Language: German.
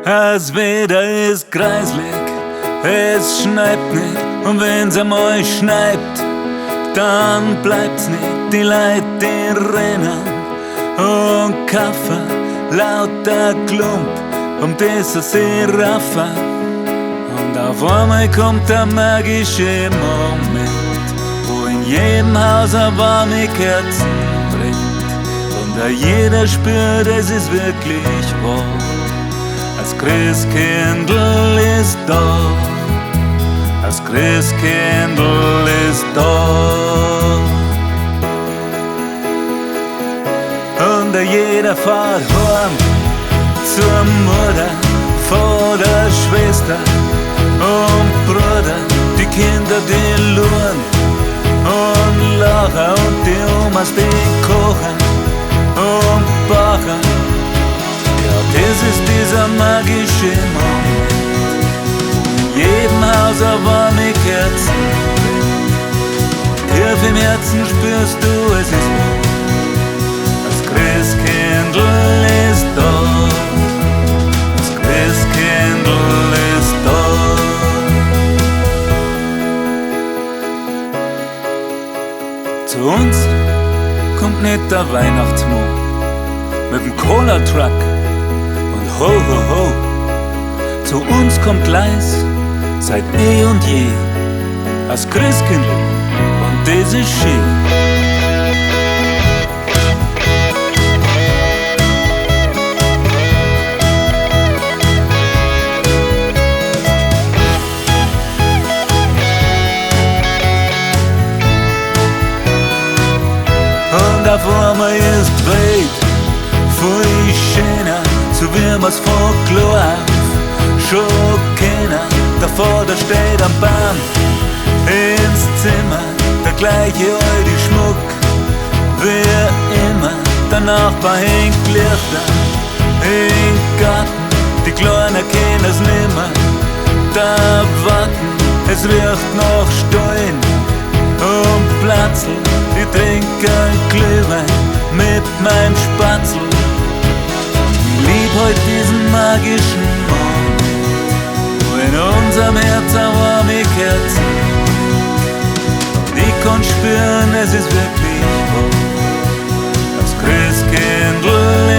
Das Wetter ist kreislig, es schneit nicht, und wenn's einmal schneit, dann bleibt's nicht. Die Leute, die rennen und Kaffee, lauter Klump, das sie raffen. Und auf einmal kommt der magische Moment, wo in jedem Haus eine warme Kerzen brennt. Und jeder spürt, es ist wirklich wahr. Das Christkindl ist da, das Christkindl ist da. Und jeder fährt heim zur Mutter, Vater, Schwester und Bruder. Die Kinder, die luren und lachen, und die Omas, die kochen und backen. Ja, das ist dieser magische Moment, in jedem Haus eine warme Kerzen brennt. Tief im Herzen spürst du, es ist wahr. Das Christkindl ist da, das Christkindl ist da. Zu uns kommt nicht der Weihnachtsmann mit dem Cola-Truck und ho, ho, ho. Zu uns kommt leis seit eh und je das Christkindl, und das ist schön. Und auf einmal ist die Welt voll schöner, so wie man's von klar auf schon kennen. Der Vater steht am Baum ins Zimmer, der gleiche alte Schmuck wie immer. Der Nachbar hängt Lichter im Garten, die Kleinen kennen's nimmer. Da warten, es riecht nach Stein und Platzl. Ich trinke Glühwein mit meinem Spatzel. Ich lieb heut diesen magischen Moment, wo in unserem Herz eine warme Kerzen brennt. Und ich kann spüren, es ist wirklich wahr. Das Christkindl